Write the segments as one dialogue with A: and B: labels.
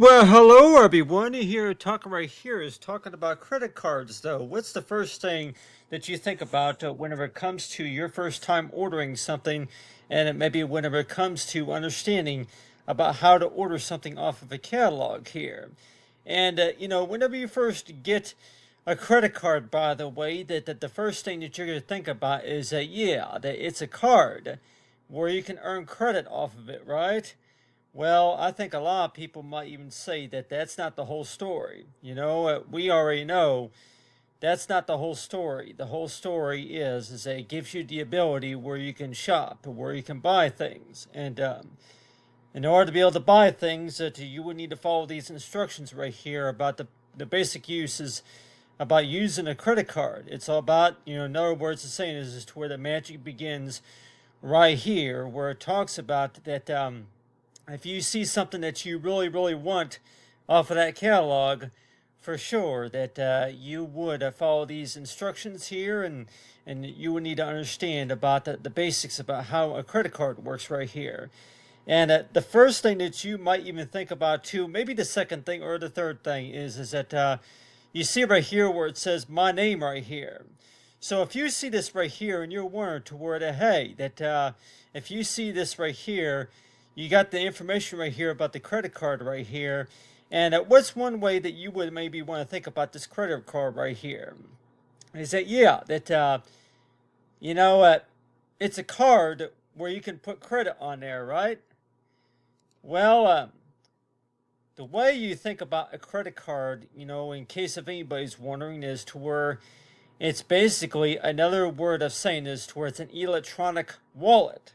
A: Well, hello everyone. Here talking right here is talking about credit cards though. What's the first thing that you think about whenever it comes to your first time ordering something, and it maybe whenever it comes to understanding about how to order something off of a catalog here? And whenever you first get a credit card, by the way, that the first thing that you're going to think about is that it's a card where you can earn credit off of it, right? Well, I think a lot of people might even say that that's not the whole story. We already know that's not the whole story. The whole story is that it gives you the ability where you can shop, where you can buy things, and in order to be able to buy things, you would need to follow these instructions right here about the basic uses about using a credit card. It's all about, in other words, the saying is to where the magic begins right here, where it talks about that. If you see something that you really, really want off of that catalog, for sure that you would follow these instructions here, and you would need to understand about the basics about how a credit card works right here. And the first thing that you might even think about too, maybe the second thing or the third thing is that you see right here where it says my name right here. So if you see this right here and you're wondering to where that hey that if you see this right here, you got the information right here about the credit card right here. And what's one way that you would maybe want to think about this credit card right here? Is that you know uh, it's a card where you can put credit on there, right? Well, the way you think about a credit card, in case if anybody's wondering, is to where it's basically another word of saying is to where it's an electronic wallet.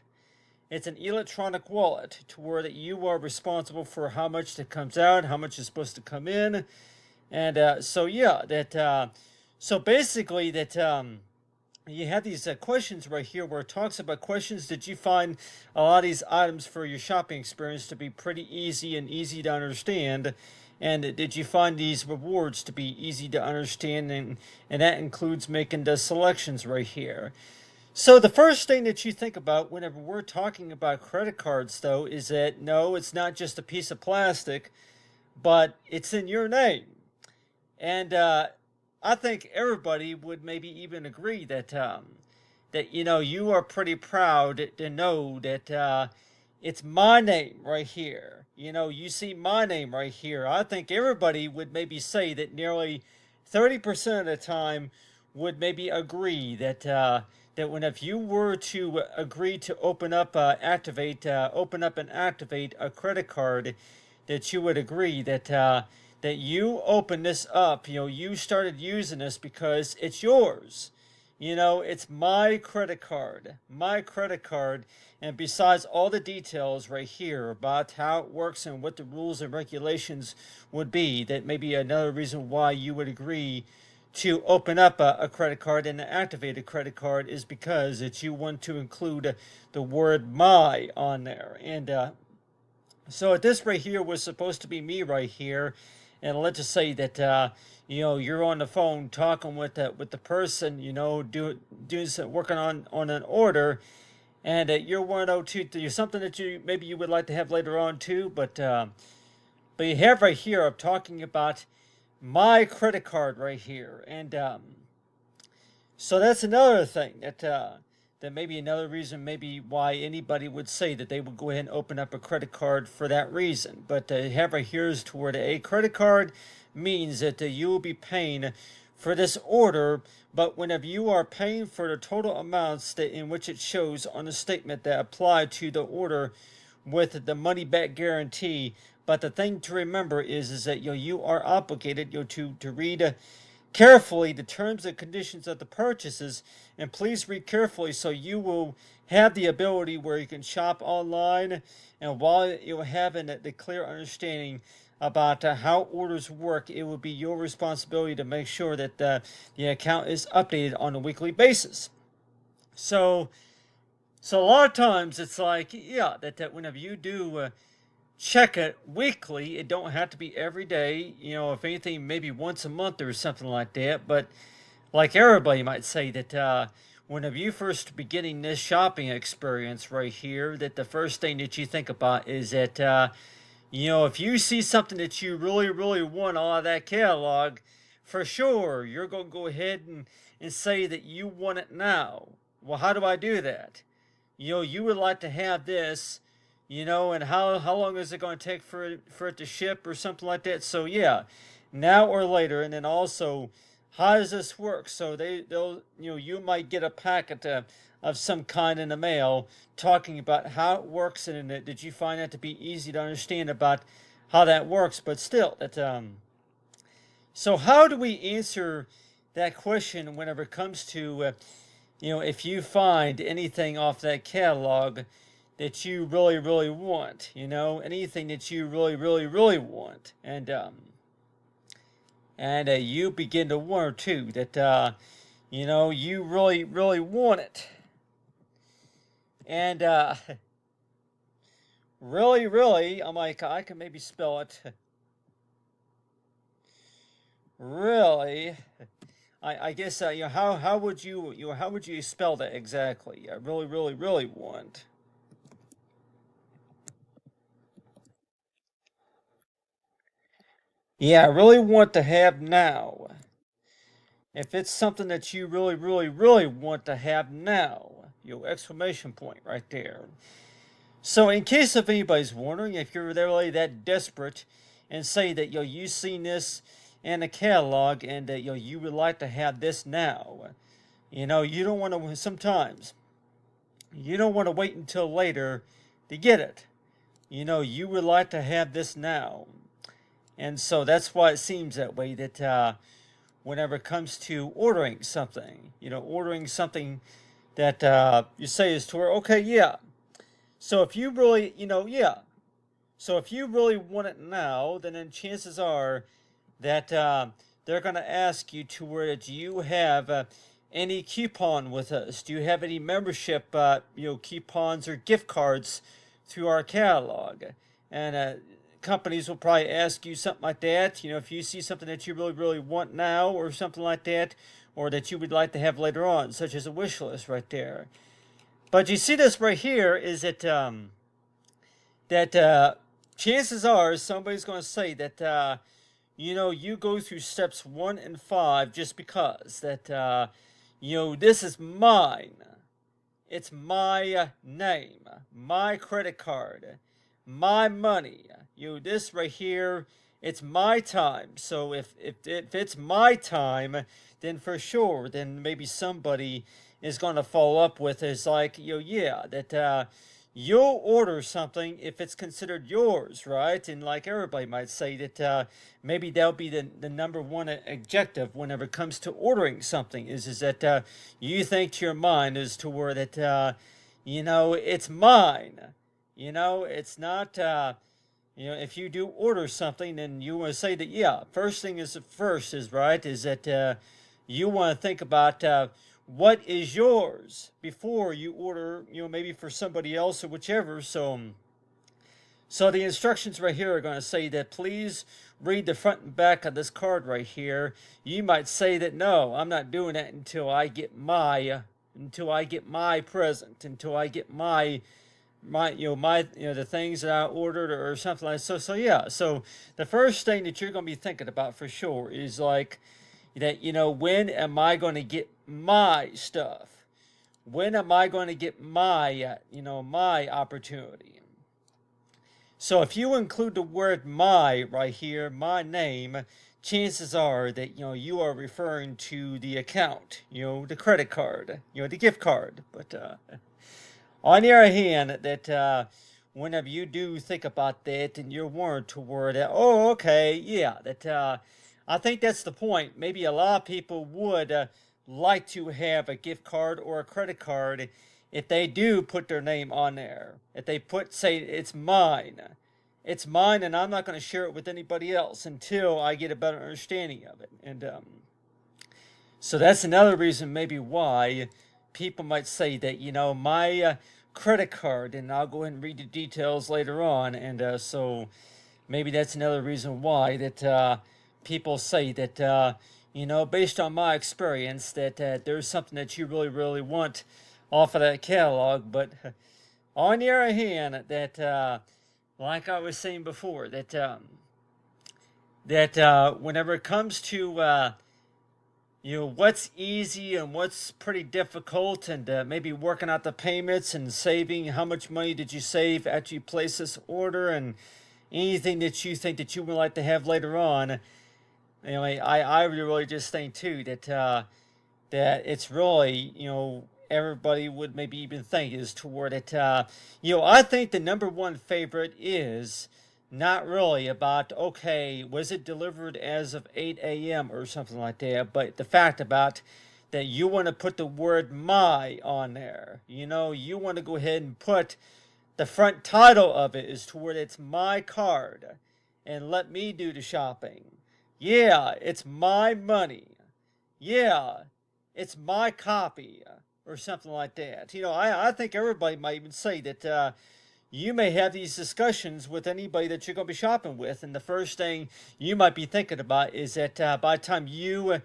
A: It's an electronic wallet to where that you are responsible for how much that comes out, how much is supposed to come in, and so basically that you have these questions right here where it talks about questions. Did you find a lot of these items for your shopping experience to be pretty easy and easy to understand? And did you find these rewards to be easy to understand? And that includes making the selections right here. So the first thing that you think about whenever we're talking about credit cards, though, is that no, it's not just a piece of plastic, but it's in your name. And I think everybody would maybe even agree that you are pretty proud to know that it's my name right here. You see my name right here. I think everybody would maybe say that nearly 30% of the time would maybe agree that when if you were to agree to open up and activate a credit card, that you would agree that you opened this up. You started using this because it's yours. It's my credit card, and besides all the details right here about how it works and what the rules and regulations would be, that may be another reason why you would agree to open up a credit card and activate a credit card is because that you want to include the word my on there. And so this right here was supposed to be me right here, and let's just say that you're on the phone talking with the person, doing some, working on an order, and you're one oh two. There's something that you would like to have later on too, but you have right here. I'm talking about my credit card right here, and so that's another thing that maybe another reason maybe why anybody would say that they would go ahead and open up a credit card for that reason. But have right here is toward a credit card means that you will be paying for this order, but whenever you are paying for the total amounts that in which it shows on the statement that apply to the order with the money back guarantee. But the thing to remember is that you are obligated to read carefully the terms and conditions of the purchases, and please read carefully so you will have the ability where you can shop online, and while you're having the clear understanding about how orders work, it will be your responsibility to make sure that the account is updated on a weekly basis. So so a lot of times it's like, that whenever you do check it weekly, it don't have to be every day. If anything, maybe once a month or something like that. But like everybody might say that whenever you first beginning this shopping experience right here, that the first thing that you think about is that If you see something that you really, really want out of that catalog, for sure, you're going to go ahead and say that you want it now. Well, how do I do that? You would like to have this, and how long is it going to take for it to ship or something like that? So yeah, now or later, and then also, how does this work? So they'll you might get a packet of some kind in the mail talking about how it works, and did you find that to be easy to understand about how that works? But still, so how do we answer that question whenever it comes to if you find anything off that catalog that you really, really want, anything that you really, really, really want, and you begin to wonder too that you really, really want it, and really, really, I'm like, I can maybe spell it, really. I guess how would how would you spell that exactly? I really, really, really want. Yeah, I really want to have now. If it's something that you really, really, really want to have now, exclamation point right there. So, in case if anybody's wondering, if you're really that desperate and say that you've seen this in a catalog and that you would like to have this now, you don't want to. Sometimes you don't want to wait until later to get it. You would like to have this now, and so that's why it seems that way. That whenever it comes to ordering something that you say is to her, okay, yeah. So if you really, yeah. So if you really want it now, then chances are that they're going to ask you to where do you have any coupon with us? Do you have any membership, coupons or gift cards through our catalog? And companies will probably ask you something like that. If you see something that you really, really want now or something like that, or that you would like to have later on, such as a wish list right there. But you see this right here is that chances are somebody's going to say that you go through steps 1 and 5 just because that this is mine. It's my name, my credit card, my money. This right here, it's my time. So if it's my time, then for sure, then maybe somebody is going to follow up with is like, yeah, that you'll order something if it's considered yours, right? And like everybody might say that maybe that'll be the number one objective whenever it comes to ordering something is that you think to your mind as to where that it's mine. It's not. If you do order something, then you want to say that yeah. First is right. Is that you want to think about what is yours before you order. Maybe for somebody else or whichever. So the instructions right here are going to say that please read the front and back of this card right here. You might say that no, I'm not doing that until I get my present, until I get the things that I ordered or something like so. So yeah. So the first thing that you're going to be thinking about for sure is like that. When am I going to get my stuff? When am I going to get my opportunity? So if you include the word my right here, my name, chances are that you are referring to the account, the credit card, the gift card. But on the other hand, that whenever you do think about that and you're warned toward that, oh, okay, yeah, that I think that's the point. Maybe a lot of people would like to have a gift card or a credit card if they do put their name on there. If they say it's mine. It's mine, and I'm not going to share it with anybody else until I get a better understanding of it. And so that's another reason maybe why people might say that, my credit card, and I'll go ahead and read the details later on. And so maybe that's another reason why that people say that, based on my experience, that there's something that you really, really want off of that catalog. But on the other hand, that like I was saying before, that whenever it comes to what's easy and what's pretty difficult, and maybe working out the payments and saving, how much money did you save after you place this order, and anything that you think that you would like to have later on. I really just think too that it's really, everybody would maybe even think is toward it. I think the number one favorite is not really about, okay, was it delivered as of 8 a.m. or something like that, but the fact about that you want to put the word my on there. You want to go ahead and put the front title of it is toward it's my card and let me do the shopping. Yeah, it's my money. Yeah, it's my copy, or something like that. I think everybody might even say that you may have these discussions with anybody that you're going to be shopping with, and the first thing you might be thinking about is that by the time you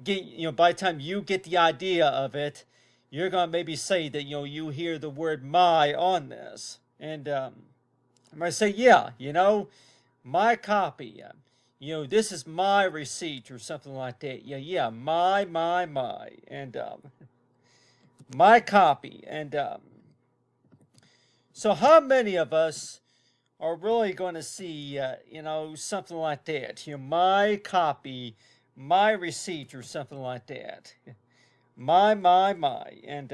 A: get the idea of it, you're going to maybe say that you hear the word "my" on this, and I might say, yeah, my copy. This is my receipt or something like that. Yeah, my, and my copy. And so, how many of us are really going to see, something like that? My copy, my receipt, or something like that. My, and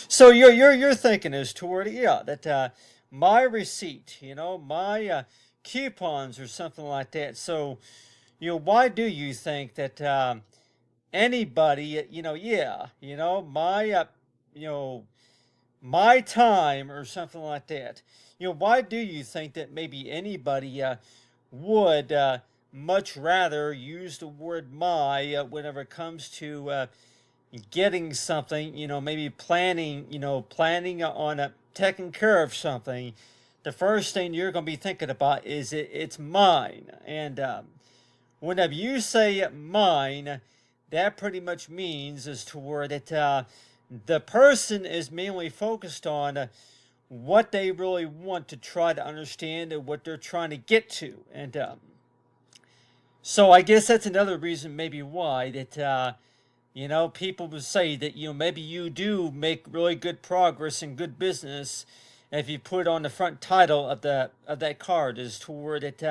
A: so your thinking is toward, yeah, that my receipt, my coupons or something like that. So why do you think that anybody, yeah, you know my time or something like that. Why do you think that maybe anybody would much rather use the word my whenever it comes to getting something, maybe planning on taking care of something? The first thing you're going to be thinking about is it's mine. And whenever you say mine, that pretty much means is toward that the person is mainly focused on what they really want to try to understand and what they're trying to get to. And so I guess that's another reason maybe why that people would say that maybe you do make really good progress and good business if you put on the front title of that card is toward it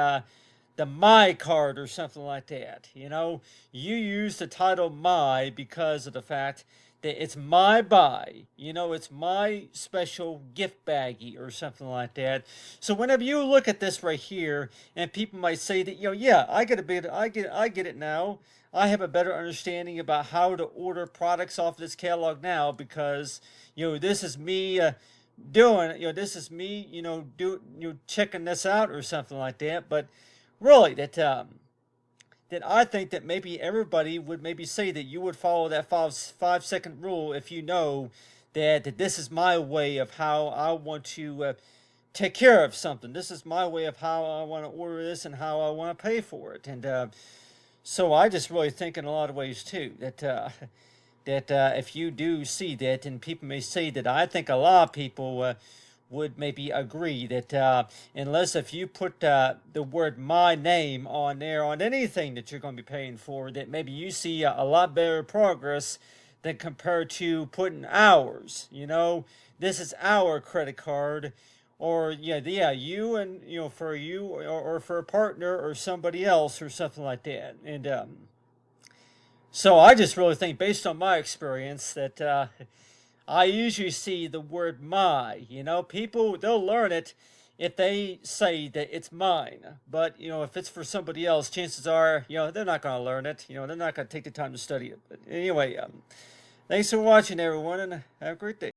A: the my card or something like that. You use the title my because of the fact that it's my buy. It's my special gift baggie or something like that. So whenever you look at this right here, and people might say that yeah, I get it now. I have a better understanding about how to order products off this catalog now because this is me doing this is me checking this out or something like that. But really that I think that maybe everybody would maybe say that you would follow that 5 second rule if you know that this is my way of how I want to take care of something. This is my way of how I want to order this and how I want to pay for it. And so I just really think in a lot of ways too that if you do see that, and people may say that, I think a lot of people would maybe agree that unless if you put the word my name on there on anything that you're going to be paying for, that maybe you see a lot better progress than compared to putting ours. This is our credit card, or yeah, you and for you or for a partner or somebody else or something like that. And so I just really think, based on my experience, that I usually see the word my. People, they'll learn it if they say that it's mine. But, if it's for somebody else, chances are, they're not going to learn it. They're not going to take the time to study it. But anyway, thanks for watching, everyone, and have a great day.